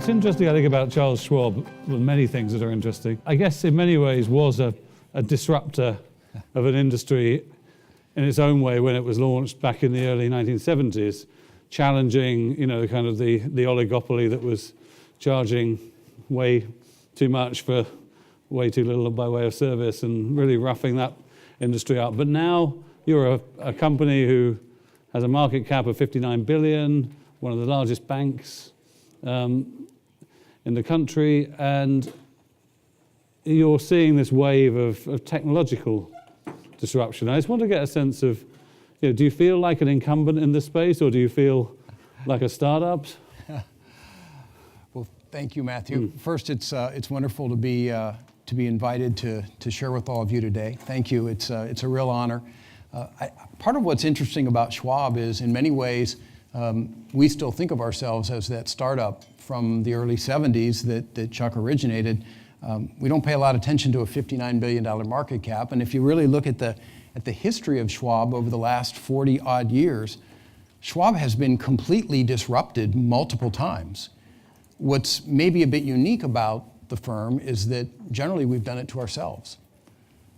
What's interesting, I think, about Charles Schwab, well, many things that are interesting, I guess in many ways was a disruptor of an industry in its own way when it was launched back in the early 1970s, challenging, kind of the oligopoly that was charging way too much for way too little by way of service and really roughing that industry up. But now you're a company who has a market cap of 59 billion, one of the largest banks in the country, and you're seeing this wave of technological disruption. I just want to get a sense of, do you feel like an incumbent in this space, or do you feel like a startup? Well, thank you, Matthew. First, it's wonderful to be invited to share with all of you today. Thank you. It's a real honor. Part of what's interesting about Schwab is, in many ways, we still think of ourselves as that startup from the early 70s that Chuck originated. We don't pay a lot of attention to a $59 billion market cap, and if you really look at the history of Schwab over the last 40 odd years, Schwab has been completely disrupted multiple times. What's maybe a bit unique about the firm is that generally we've done it to ourselves.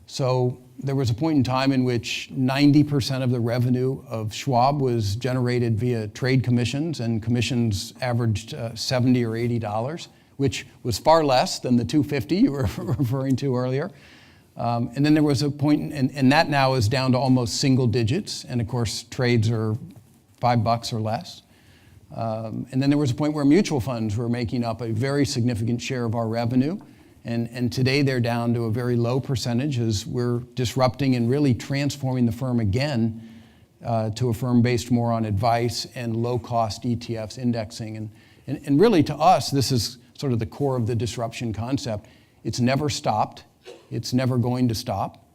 So there was a point in time in which 90% of the revenue of Schwab was generated via trade commissions, and commissions averaged $70 or $80, which was far less than the $250 you were referring to earlier. And then there was a point, and that now is down to almost single digits, and of course trades are $5 or less. And then there was a point where mutual funds were making up a very significant share of our revenue. And today they're down to a very low percentage as we're disrupting and really transforming the firm again to a firm based more on advice and low-cost ETFs indexing. And really to us, this is sort of the core of the disruption concept. It's never stopped. It's never going to stop.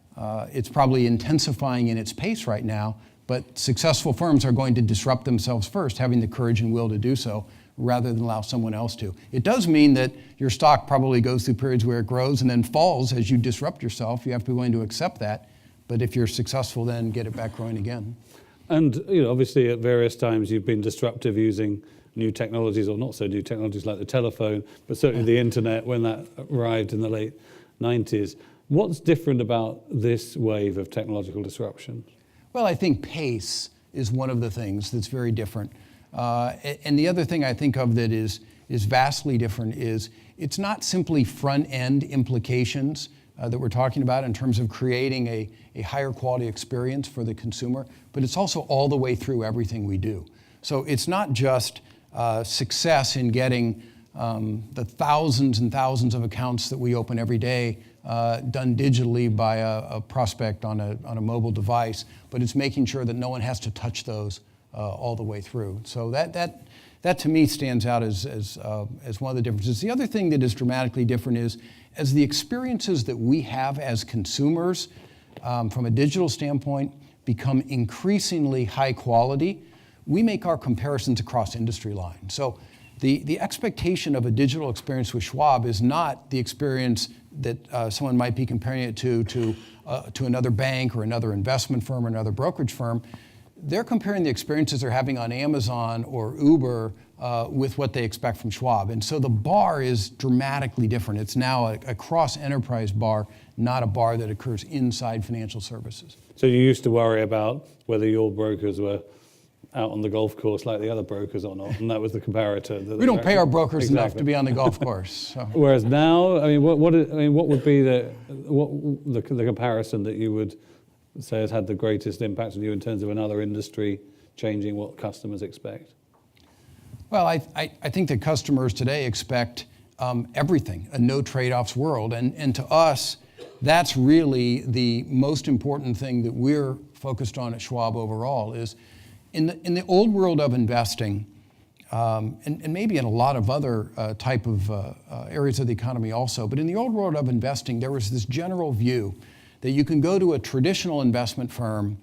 It's probably intensifying in its pace right now, but successful firms are going to disrupt themselves first, having the courage and will to do so, rather than allow someone else to. It does mean that your stock probably goes through periods where it grows and then falls as you disrupt yourself. You have to be willing to accept that. But if you're successful, then get it back growing again. And obviously at various times you've been disruptive using new technologies, or not so new technologies like the telephone, but certainly the internet when that arrived in the late 90s. What's different about this wave of technological disruption? Well, I think pace is one of the things that's very different. And the other thing I think of that is vastly different is it's not simply front-end implications that we're talking about in terms of creating a higher quality experience for the consumer, but it's also all the way through everything we do. So it's not just success in getting the thousands and thousands of accounts that we open every day done digitally by a prospect on a mobile device, but it's making sure that no one has to touch those all the way through. So that to me stands out as one of the differences. The other thing that is dramatically different is as the experiences that we have as consumers from a digital standpoint become increasingly high quality, we make our comparisons across industry lines. So the expectation of a digital experience with Schwab is not the experience that someone might be comparing it to another bank or another investment firm or another brokerage firm. They're comparing the experiences they're having on Amazon or Uber with what they expect from Schwab. And so the bar is dramatically different. It's now a cross-enterprise bar, not a bar that occurs inside financial services. So you used to worry about whether your brokers were out on the golf course like the other brokers or not, and that was the comparator. We don't pay our brokers enough to be on the golf course. So. Whereas now, what would be the comparison that you would say has had the greatest impact on you in terms of another industry changing what customers expect? Well, I think that customers today expect everything, a no trade-offs world, and to us, that's really the most important thing that we're focused on at Schwab overall is in the old world of investing, and maybe in a lot of other type of areas of the economy also, but in the old world of investing, there was this general view that you can go to a traditional investment firm,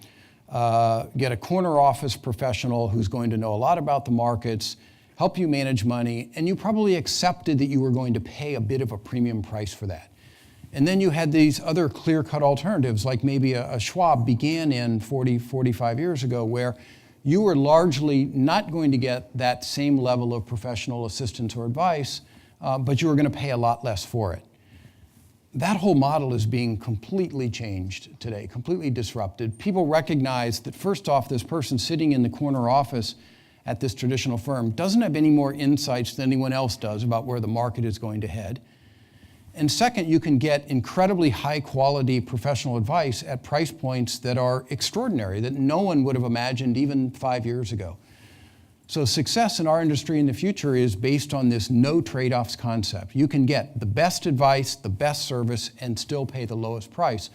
get a corner office professional who's going to know a lot about the markets, help you manage money, and you probably accepted that you were going to pay a bit of a premium price for that. And then you had these other clear-cut alternatives, like maybe a Schwab began in 40, 45 years ago, where you are largely not going to get that same level of professional assistance or advice, but you are going to pay a lot less for it. That whole model is being completely changed today, completely disrupted. People recognize that, first off, this person sitting in the corner office at this traditional firm doesn't have any more insights than anyone else does about where the market is going to head. And second, you can get incredibly high quality professional advice at price points that are extraordinary, that no one would have imagined even 5 years ago. So success in our industry in the future is based on this no trade-offs concept. You can get the best advice, the best service, and still pay the lowest price,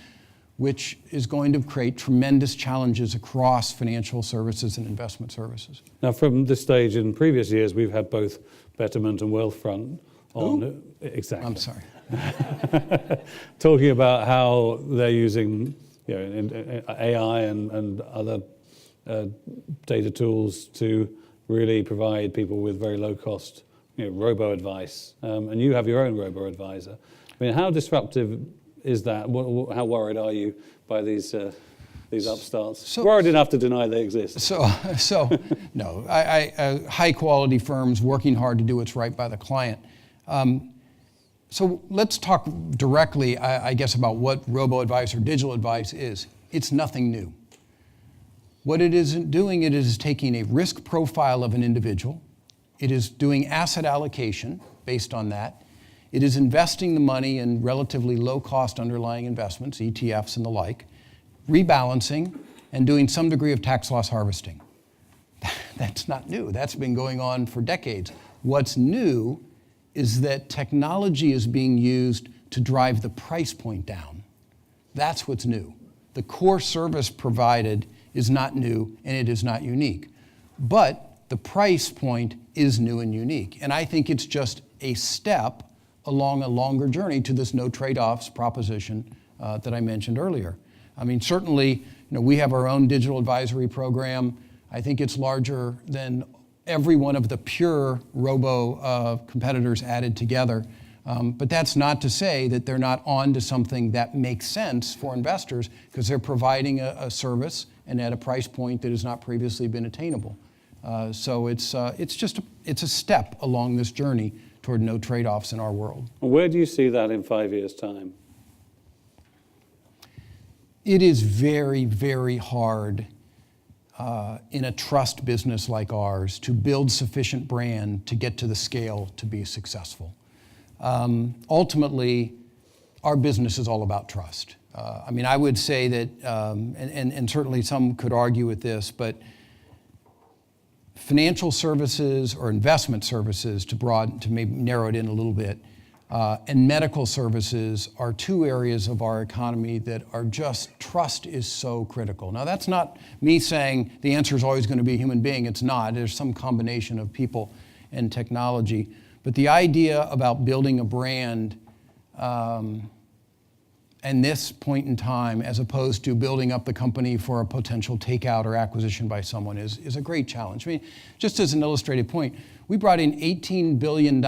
which is going to create tremendous challenges across financial services and investment services. Now, from this stage in previous years, we've had both Betterment and Wealthfront on. Exactly. I'm sorry. Talking about how they're using AI and other data tools to really provide people with very low cost, robo-advice. And you have your own robo-advisor. I mean, how disruptive is that? How worried are you by these upstarts? Worried enough to deny they exist. No, high quality firms working hard to do what's right by the client. So let's talk directly, I guess, about what robo-advice or digital advice is. It's nothing new. What it isn't doing, it is taking a risk profile of an individual. It is doing asset allocation based on that. It is investing the money in relatively low-cost underlying investments, ETFs and the like, rebalancing, and doing some degree of tax loss harvesting. That's not new. That's been going on for decades. What's new is that technology is being used to drive the price point down. That's what's new. The core service provided is not new and it is not unique. But the price point is new and unique. And I think it's just a step along a longer journey to this no trade-offs proposition that I mentioned earlier. I mean, certainly, we have our own digital advisory program. I think it's larger than every one of the pure robo competitors added together. But that's not to say that they're not on to something that makes sense for investors, because they're providing a service and at a price point that has not previously been attainable. So it's a step along this journey toward no trade-offs in our world. Where do you see that in 5 years' time? It is very, very hard in a trust business like ours to build sufficient brand to get to the scale to be successful. Ultimately, our business is all about trust. I would say that, and certainly some could argue with this, but financial services or investment services, to maybe narrow it in a little bit, and medical services are two areas of our economy that are just, trust is so critical. Now, that's not me saying the answer is always going to be a human being. It's not. There's some combination of people and technology. But the idea about building a brand and this point in time, as opposed to building up the company for a potential takeout or acquisition by someone, is a great challenge. I mean, just as an illustrated point, we brought in $18 billion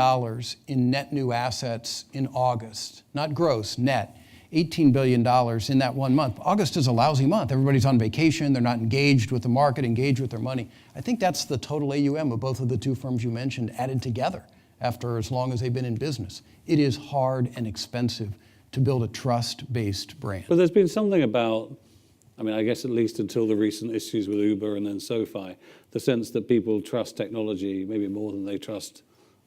in net new assets in August, not gross, net. $18 billion in that 1 month. August is a lousy month. Everybody's on vacation. They're not engaged with the market, engaged with their money. I think that's the total AUM of both of the two firms you mentioned added together after as long as they've been in business. It is hard and expensive to build a trust-based brand. But there's been something about, I guess at least until the recent issues with Uber and then SoFi, the sense that people trust technology maybe more than they trust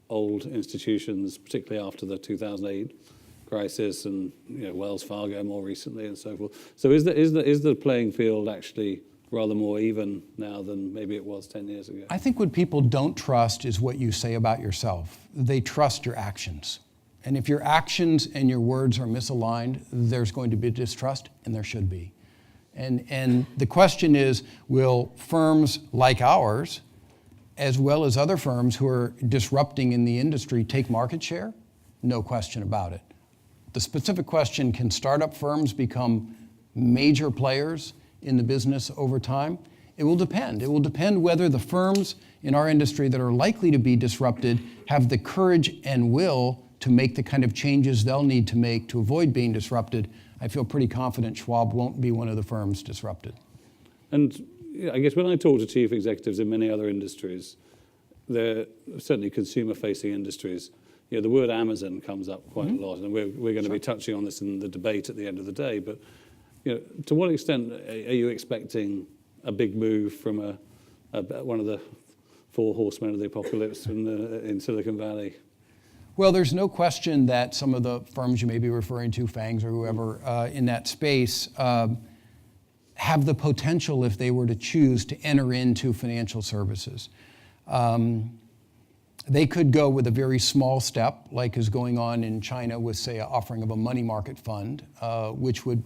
old institutions, particularly after the 2008 crisis and Wells Fargo more recently and so forth. So is the playing field actually rather more even now than maybe it was 10 years ago? I think what people don't trust is what you say about yourself. They trust your actions. And if your actions and your words are misaligned, there's going to be distrust, and there should be. And the question is, will firms like ours, as well as other firms who are disrupting in the industry, take market share? No question about it. The specific question, can startup firms become major players in the business over time? It will depend. It will depend whether the firms in our industry that are likely to be disrupted have the courage and will to make the kind of changes they'll need to make to avoid being disrupted. I feel pretty confident Schwab won't be one of the firms disrupted. And I guess when I talk to chief executives in many other industries, they're certainly consumer-facing industries. The word Amazon comes up quite a lot, and we're going to be touching on this in the debate at the end of the day. But to what extent are you expecting a big move from one of the four horsemen of the apocalypse in Silicon Valley? Well, there's no question that some of the firms you may be referring to, FANGs or whoever, in that space, have the potential, if they were to choose, to enter into financial services. They could go with a very small step, like is going on in China with, say, an offering of a money market fund, which would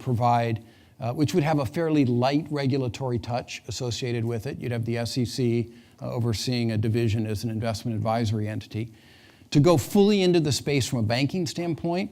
have a fairly light regulatory touch associated with it. You'd have the SEC overseeing a division as an investment advisory entity. To go fully into the space from a banking standpoint,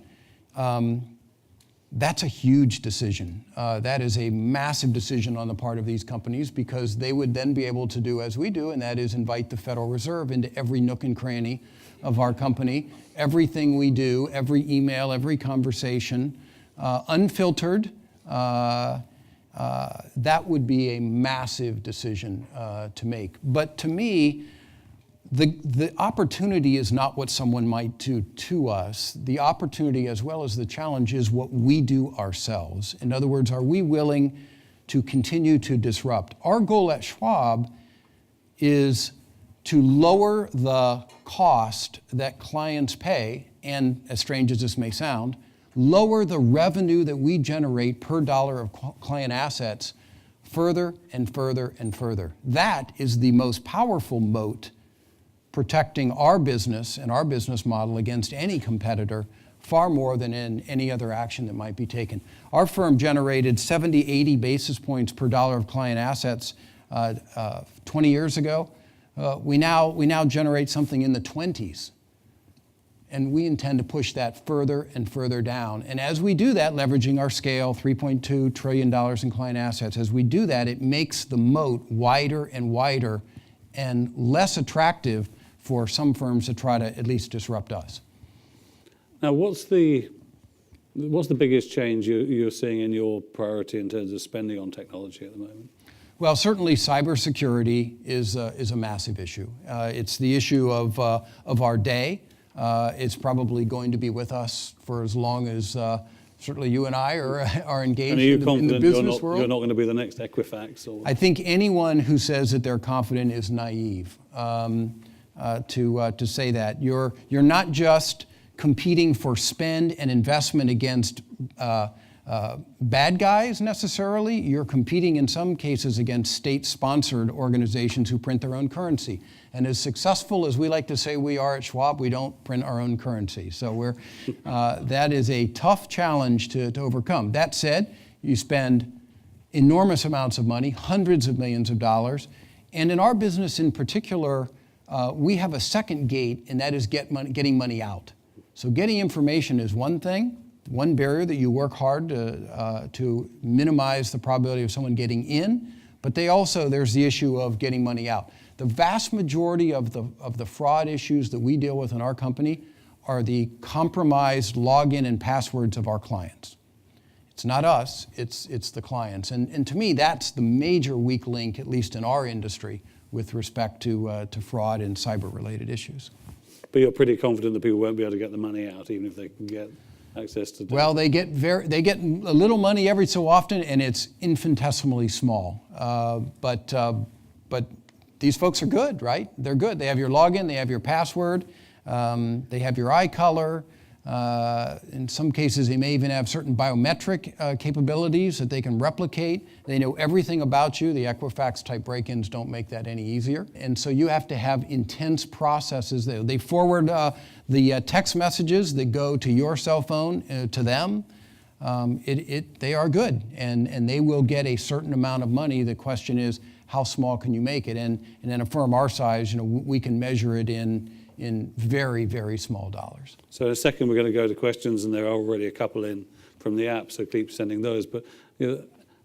that's a huge decision. That is a massive decision on the part of these companies, because they would then be able to do as we do, and that is invite the Federal Reserve into every nook and cranny of our company. Everything we do, every email, every conversation, unfiltered, that would be a massive decision to make. But to me, the opportunity is not what someone might do to us. The opportunity, as well as the challenge, is what we do ourselves. In other words, are we willing to continue to disrupt? Our goal at Schwab is to lower the cost that clients pay, and as strange as this may sound, lower the revenue that we generate per dollar of client assets further and further and further. That is the most powerful moat protecting our business and our business model against any competitor, far more than in any other action that might be taken. Our firm generated 70, 80 basis points per dollar of client assets 20 years ago. We now generate something in the 20s. And we intend to push that further and further down. And as we do that, leveraging our scale, $3.2 trillion in client assets, as we do that, it makes the moat wider and wider and less attractive for some firms to try to at least disrupt us. Now, what's the biggest change you're seeing in your priority in terms of spending on technology at the moment? Well, certainly cybersecurity is a massive issue. It's the issue of our day. It's probably going to be with us for as long as certainly you and I are engaged in the business world. You're not going to be the next Equifax? I think anyone who says that they're confident is naive to say that. You're not just competing for spend and investment against bad guys necessarily. You're competing in some cases against state-sponsored organizations who print their own currency. And as successful as we like to say we are at Schwab, we don't print our own currency. So that is a tough challenge to overcome. That said, you spend enormous amounts of money, hundreds of millions of dollars. And in our business in particular, we have a second gate, and that is getting money out. So getting information is one thing, one barrier that you work hard to minimize the probability of someone getting in, but there's the issue of getting money out. The vast majority of the fraud issues that we deal with in our company are the compromised login and passwords of our clients. It's not us, it's the clients. And to me, that's the major weak link, at least in our industry, with respect to fraud and cyber-related issues. But you're pretty confident that people won't be able to get the money out, even if they can get access to data? Well, they get a little money every so often, and it's infinitesimally small. But these folks are good, right? They're good. They have your login, they have your password, they have your eye color. In some cases, they may even have certain biometric capabilities that they can replicate. They know everything about you. The Equifax-type break-ins don't make that any easier. And so you have to have intense processes. They forward the text messages that go to your cell phone to them. They are good, and they will get a certain amount of money. The question is, how small can you make it? And in a firm our size, we can measure it in very, very small dollars. So in a second, we're going to go to questions, and there are already a couple in from the app, so keep sending those. But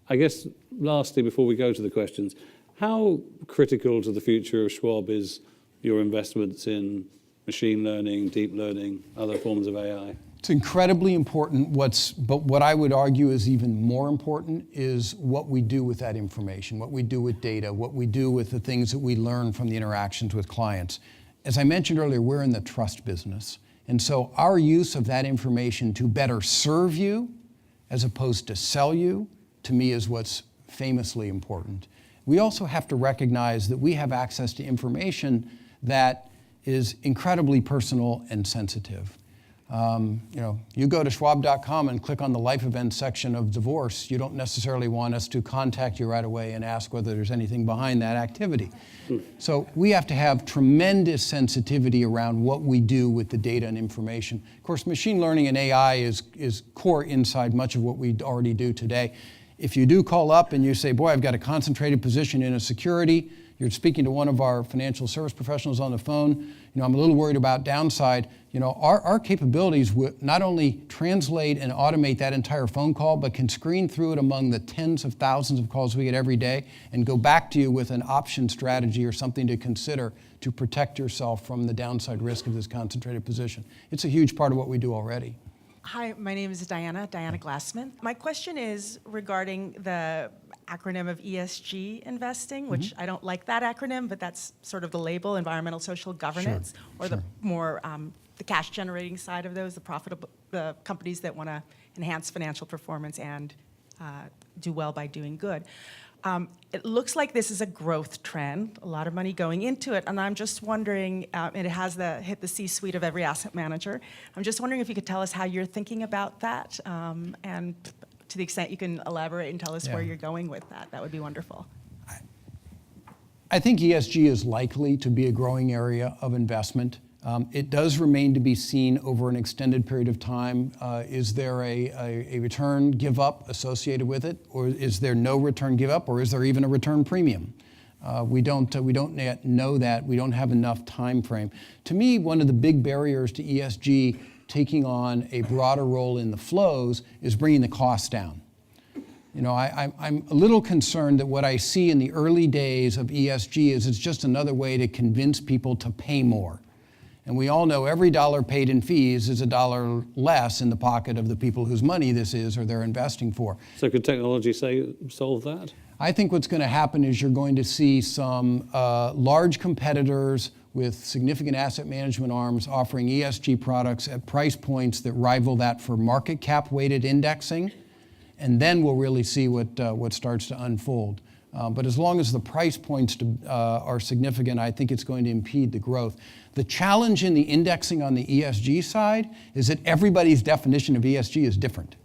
I guess lastly, before we go to the questions, how critical to the future of Schwab is your investments in machine learning, deep learning, other forms of AI? It's incredibly important. But what I would argue is even more important is what we do with that information, what we do with data, what we do with the things that we learn from the interactions with clients. As I mentioned earlier, we're in the trust business. And so our use of that information to better serve you as opposed to sell you, to me, is what's famously important. We also have to recognize that we have access to information that is incredibly personal and sensitive. You go to Schwab.com and click on the life events section of divorce. You don't necessarily want us to contact you right away and ask whether there's anything behind that activity. So we have to have tremendous sensitivity around what we do with the data and information. Of course, machine learning and AI is core inside much of what we already do today. If you do call up and you say, boy, I've got a concentrated position in a security, you're speaking to one of our financial service professionals on the phone, I'm a little worried about downside. Our capabilities will not only translate and automate that entire phone call, but can screen through it among the tens of thousands of calls we get every day and go back to you with an option strategy or something to consider to protect yourself from the downside risk of this concentrated position. It's a huge part of what we do already. Hi, my name is Diana Glassman. My question is regarding the acronym of ESG investing, which I don't like that acronym, but that's sort of the label, environmental social governance, the more the cash generating side of those, the companies that want to enhance financial performance and do well by doing good. It looks like this is a growth trend, a lot of money going into it, and I'm just wondering, and it has hit the C-suite of every asset manager. I'm just wondering if you could tell us how you're thinking about that, and to the extent you can elaborate and tell us where you're going with that, that would be wonderful. I think ESG is likely to be a growing area of investment. It does remain to be seen over an extended period of time. Is there a return give up associated with it, or is there no return give up, or is there even a return premium? We don't yet know that. We don't have enough time frame. To me, one of the big barriers to ESG taking on a broader role in the flows is bringing the costs down. I'm a little concerned that what I see in the early days of ESG is it's just another way to convince people to pay more. And we all know every dollar paid in fees is a dollar less in the pocket of the people whose money this is or they're investing for. So could technology solve that? I think what's going to happen is you're going to see some large competitors with significant asset management arms offering ESG products at price points that rival that for market cap weighted indexing. And then we'll really see what starts to unfold. But as long as the price points are significant, I think it's going to impede the growth. The challenge in the indexing on the ESG side is that everybody's definition of ESG is different.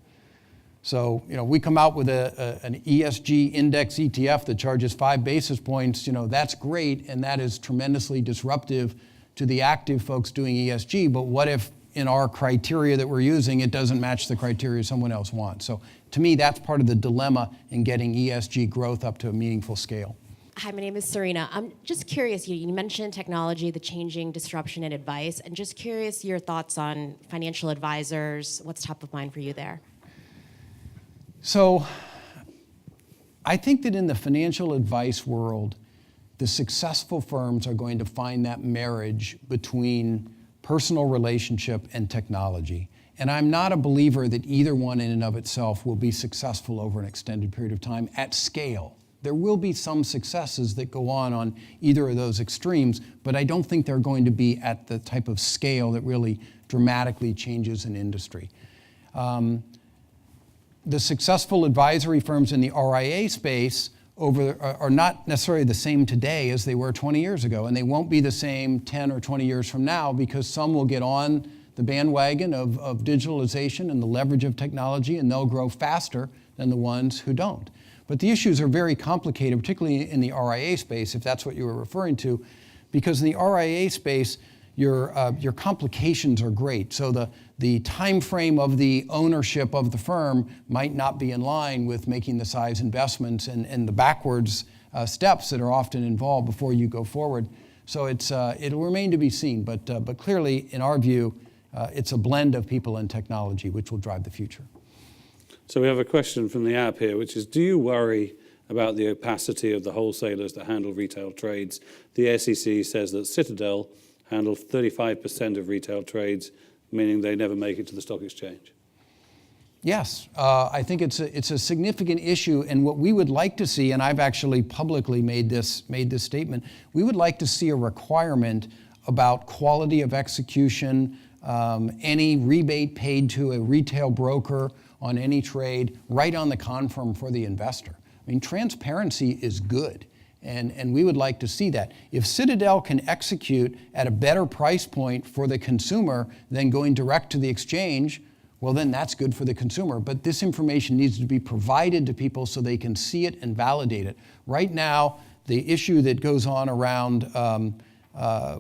So, we come out with an ESG index ETF that charges 5 basis points, that's great, and that is tremendously disruptive to the active folks doing ESG. But what if in our criteria that we're using, it doesn't match the criteria someone else wants? So to me, that's part of the dilemma in getting ESG growth up to a meaningful scale. Hi, my name is Serena. I'm just curious, you mentioned technology, the changing disruption in advice, and just curious your thoughts on financial advisors. What's top of mind for you there? So I think that in the financial advice world, the successful firms are going to find that marriage between personal relationship and technology. And I'm not a believer that either one in and of itself will be successful over an extended period of time at scale. There will be some successes that go on either of those extremes, but I don't think they're going to be at the type of scale that really dramatically changes an industry. The successful advisory firms in the RIA space are not necessarily the same today as they were 20 years ago, and they won't be the same 10 or 20 years from now because some will get on the bandwagon of digitalization and the leverage of technology, and they'll grow faster than the ones who don't. But the issues are very complicated, particularly in the RIA space, if that's what you were referring to, because in the RIA space, your complications are great. So the time frame of the ownership of the firm might not be in line with making the size investments and the backwards steps that are often involved before you go forward. So it'll remain to be seen, but clearly, in our view, it's a blend of people and technology which will drive the future. So we have a question from the app here, which is, do you worry about the opacity of the wholesalers that handle retail trades? The SEC says that Citadel handles 35% of retail trades, meaning they never make it to the stock exchange? Yes, I think it's a significant issue, and what we would like to see, and I've actually publicly made this statement, we would like to see a requirement about quality of execution, any rebate paid to a retail broker on any trade, right on the confirm for the investor. I mean, transparency is good, and we would like to see that. If Citadel can execute at a better price point for the consumer than going direct to the exchange, well, then that's good for the consumer. But this information needs to be provided to people so they can see it and validate it. Right now, the issue that goes on around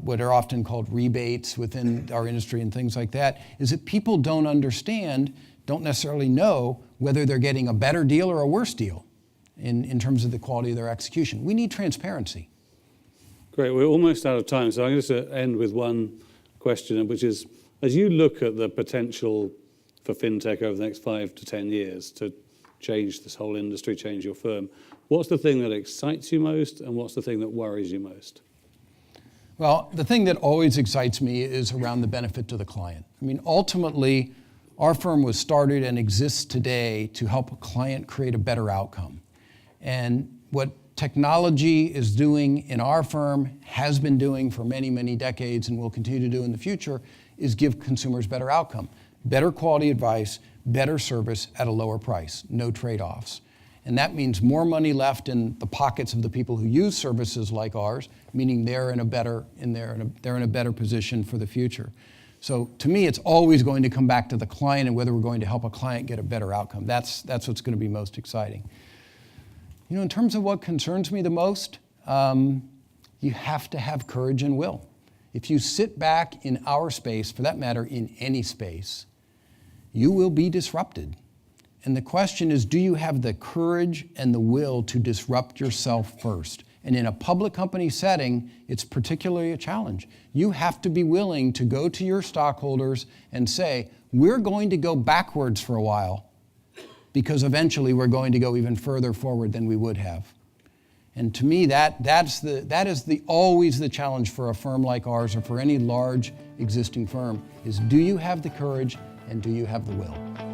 what are often called rebates within our industry and things like that is that people don't necessarily know whether they're getting a better deal or a worse deal in terms of the quality of their execution. We need transparency. Great, we're almost out of time, so I'm going to end with one question, which is, as you look at the potential for fintech over the next 5 to 10 years to change this whole industry, change your firm, what's the thing that excites you most and what's the thing that worries you most? Well, the thing that always excites me is around the benefit to the client. I mean, ultimately, our firm was started and exists today to help a client create a better outcome. And what technology is doing in our firm, has been doing for many, many decades, and will continue to do in the future, is give consumers better outcome. Better quality advice, better service at a lower price, no trade-offs. And that means more money left in the pockets of the people who use services like ours, meaning they're in a better position for the future. So to me, it's always going to come back to the client and whether we're going to help a client get a better outcome. That's what's going to be most exciting. You know, in terms of what concerns me the most, you have to have courage and will. If you sit back in our space, for that matter, in any space, you will be disrupted. And the question is, do you have the courage and the will to disrupt yourself first? And in a public company setting, it's particularly a challenge. You have to be willing to go to your stockholders and say, we're going to go backwards for a while because eventually we're going to go even further forward than we would have. And to me, that is always the challenge for a firm like ours or for any large existing firm, is do you have the courage and do you have the will?